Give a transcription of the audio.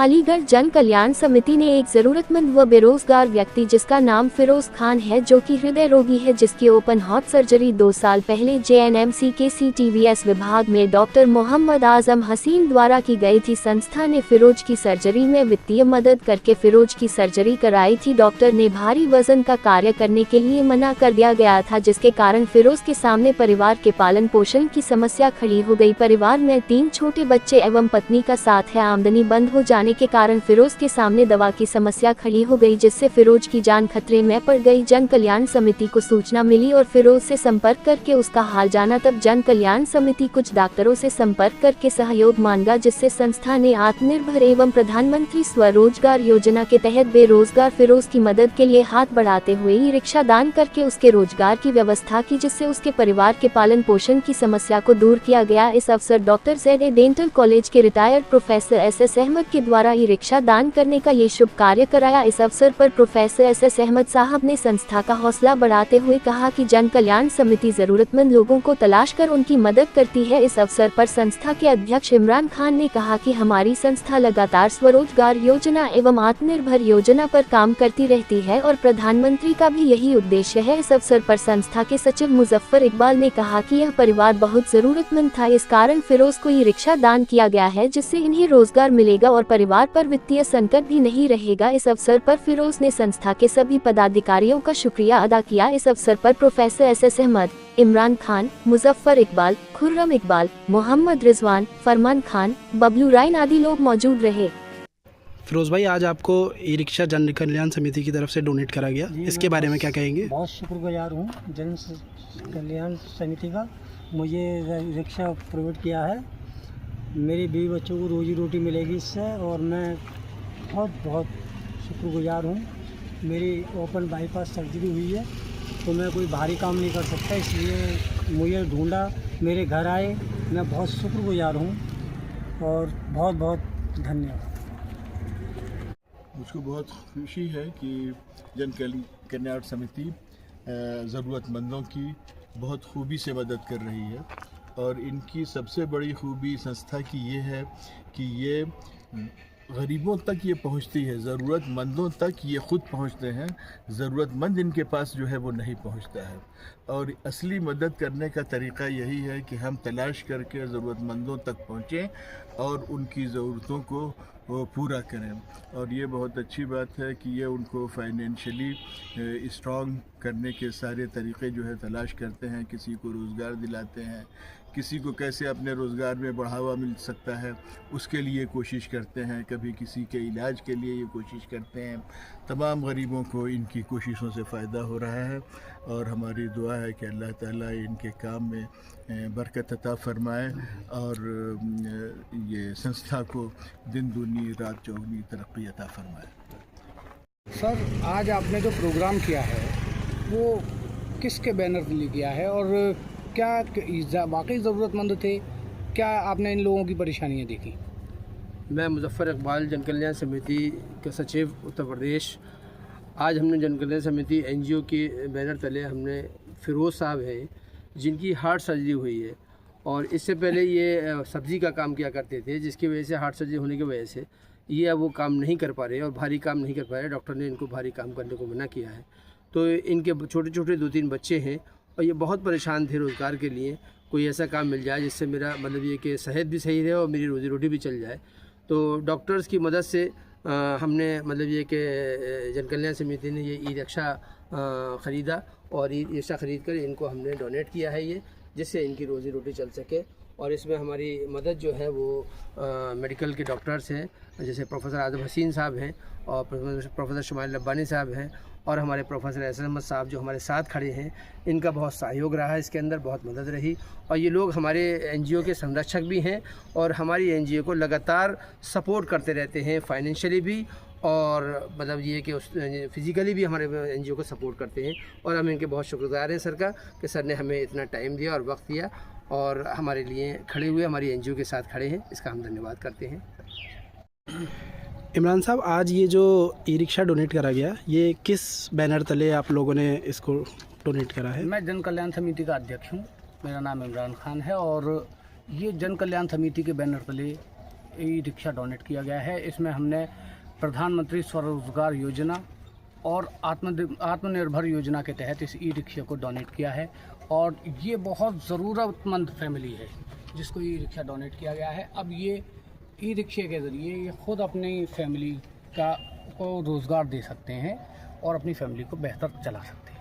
अलीगढ़ जन कल्याण समिति ने एक जरूरतमंद व बेरोजगार व्यक्ति जिसका नाम फिरोज खान है, जो कि हृदय रोगी है, जिसकी ओपन हार्ट सर्जरी 2 साल पहले JNMC के CTVS विभाग में डॉक्टर मोहम्मद आजम हसीन द्वारा की गई थी। संस्था ने फिरोज की सर्जरी में वित्तीय मदद करके फिरोज की सर्जरी कराई थी। डॉक्टर ने भारी वजन का कार्य करने के लिए मना कर दिया गया था, जिसके कारण फिरोज के सामने परिवार के पालन पोषण की समस्या खड़ी हो गई। परिवार में 3 छोटे बच्चे एवं पत्नी का साथ है। आमदनी बंद हो जाने के कारण फिरोज के सामने दवा की समस्या खड़ी हो गई, जिससे फिरोज की जान खतरे में पड़ गई। जन कल्याण समिति को सूचना मिली और फिरोज से संपर्क करके उसका हाल जाना। तब जन कल्याण समिति कुछ डॉक्टरों से संपर्क करके सहयोग मांगा, जिससे संस्था ने आत्मनिर्भर एवं प्रधानमंत्री स्वरोजगार योजना के तहत बेरोजगार फिरोज की मदद के लिए हाथ बढ़ाते हुए ई रिक्शा दान करके उसके रोजगार की व्यवस्था की, जिससे उसके परिवार के पालन पोषण की समस्या को दूर किया गया। इस अवसर डॉक्टर ZA डेंटल कॉलेज के रिटायर्ड प्रोफेसर SS अहमद के द्वारा ई रिक्शा दान करने का ये शुभ कार्य कराया। इस अवसर पर प्रोफेसर SS अहमद साहब ने संस्था का हौसला बढ़ाते हुए कहा कि जन कल्याण समिति जरूरतमंद लोगों को तलाश कर उनकी मदद करती है। इस अवसर पर संस्था के अध्यक्ष इमरान खान ने कहा कि हमारी संस्था लगातार स्वरोजगार योजना एवं आत्मनिर्भर योजना पर काम करती रहती है और प्रधानमंत्री का भी यही उद्देश्य है। इस अवसर पर संस्था के सचिव मुजफ्फर इकबाल ने कहा कि यह परिवार बहुत जरूरतमंद था, इस कारण फिरोज को ई रिक्शा दान किया गया है, जिससे इन्हें रोजगार मिलेगा और परिवार पर वित्तीय संकट भी नहीं रहेगा। इस अवसर पर फिरोज ने संस्था के सभी पदाधिकारियों का शुक्रिया अदा किया। इस अवसर पर प्रोफेसर SS अहमद, इमरान खान, मुजफ्फर इकबाल, खुर्रम इकबाल, मोहम्मद रिजवान, फरमान खान, बबलू राइन आदि लोग मौजूद रहे। फिरोज भाई, आज आपको ई रिक्शा जन कल्याण समिति की तरफ से डोनेट करा गया, इसके बारे में क्या कहेंगे? बहुत शुक्रगुजार हूँ जन कल्याण समिति का, मुझे रिक्शा प्रोवाइड किया है। मेरे बीवी बच्चों को रोजी रोटी मिलेगी इससे और मैं बहुत शुक्रगुजार हूँ। मेरी ओपन बाईपास सर्जरी हुई है तो मैं कोई भारी काम नहीं कर सकता, इसलिए मुझे ढूंढा, मेरे घर आए। मैं बहुत शुक्रगुजार हूँ और बहुत धन्यवाद। मुझको बहुत खुशी है कि जन कल्याण समिति ज़रूरतमंदों की बहुत खूबी से मदद कर रही है और इनकी सबसे बड़ी खूबी संस्था की ये है कि ये गरीबों तक ये पहुंचती है, ज़रूरतमंदों तक ये ख़ुद पहुंचते हैं। ज़रूरतमंद इनके पास जो है वो नहीं पहुंचता है और असली मदद करने का तरीक़ा यही है कि हम तलाश करके ज़रूरतमंदों तक पहुँचें और उनकी ज़रूरतों को वो पूरा करें। और ये बहुत अच्छी बात है कि ये उनको फाइनेंशियली स्ट्रॉन्ग करने के सारे तरीक़े जो है तलाश करते हैं। किसी को रोज़गार दिलाते हैं, किसी को कैसे अपने रोज़गार में बढ़ावा मिल सकता है उसके लिए कोशिश करते हैं, कभी किसी के इलाज के लिए ये कोशिश करते हैं। तमाम गरीबों को इनकी कोशिशों से फ़ायदा हो रहा है और हमारी दुआ है कि अल्लाह ताला इनके काम में बरकत अता फरमाए और ये संस्था को दिन दूनी रात चौगनी तरक्की अता फरमाए। सर, आज आपने जो प्रोग्राम किया है वो किसके बैनर के लिए किया है और क्या वाकई ज़रूरतमंद थे? क्या आपने इन लोगों की परेशानियां देखी? मैं मुजफ्फर इकबाल, जन कल्याण समिति के सचिव उत्तर प्रदेश। आज हमने जन कल्याण समिति NGO के बैनर तले हमने फिरोज़ साहब हैं जिनकी हार्ट सर्जरी हुई है और इससे पहले ये सब्ज़ी का काम किया करते थे, जिसकी वजह से हार्ट सर्जरी होने की वजह से ये अब वो काम नहीं कर पा रहे और भारी काम नहीं कर पा रहे। डॉक्टर ने इनको भारी काम करने को मना किया है। तो इनके छोटे छोटे 2-3 बच्चे हैं और ये बहुत परेशान थे रोज़गार के लिए। कोई ऐसा काम मिल जाए जिससे मेरा मतलब ये कि सेहत भी सही रहे और मेरी रोज़ी रोटी भी चल जाए। तो डॉक्टर्स की मदद से हमने मतलब ये कि जन कल्याण समिति ने ये ई रिक्शा ख़रीदा और ई रिक्शा ख़रीद कर इनको हमने डोनेट किया है, ये जिससे इनकी रोज़ी रोटी चल सके। और इसमें हमारी मदद जो है वो मेडिकल के डॉक्टर्स हैं, जैसे प्रोफेसर आजम हसीन साहब हैं और प्रोफेसर शुमाइल रब्बानी साहब हैं और हमारे प्रोफेसर SS अहमद साहब जो हमारे साथ खड़े हैं। इनका बहुत सहयोग रहा है, इसके अंदर बहुत मदद रही और ये लोग हमारे NGO के संरक्षक भी हैं और हमारी NGO को लगातार सपोर्ट करते रहते हैं, फाइनेंशियली भी और मतलब ये कि उस फिज़िकली भी हमारे NGO को सपोर्ट करते हैं। और हम इनके बहुत शुक्रगुजार हैं सर का कि सर ने हमें इतना टाइम दिया और वक्त दिया और हमारे लिए खड़े हुए, हमारी NGO के साथ खड़े हैं, इसका हम धन्यवाद करते हैं। इमरान साहब, आज ये जो ई रिक्शा डोनेट करा गया, ये किस बैनर तले आप लोगों ने इसको डोनेट करा है? मैं जन कल्याण समिति का अध्यक्ष हूँ, मेरा नाम इमरान खान है और ये जन कल्याण समिति के बैनर तले ई रिक्शा डोनेट किया गया है। इसमें हमने प्रधानमंत्री स्वरोजगार योजना और आत्मनिर्भर योजना के तहत इस ई रिक्शा को डोनेट किया है और ये बहुत ज़रूरतमंद फैमिली है जिसको ई रिक्शा डोनेट किया गया है। अब ये ई रिक्शे के ज़रिए ये ख़ुद अपनी फैमिली को रोज़गार दे सकते हैं और अपनी फैमिली को बेहतर चला सकते हैं।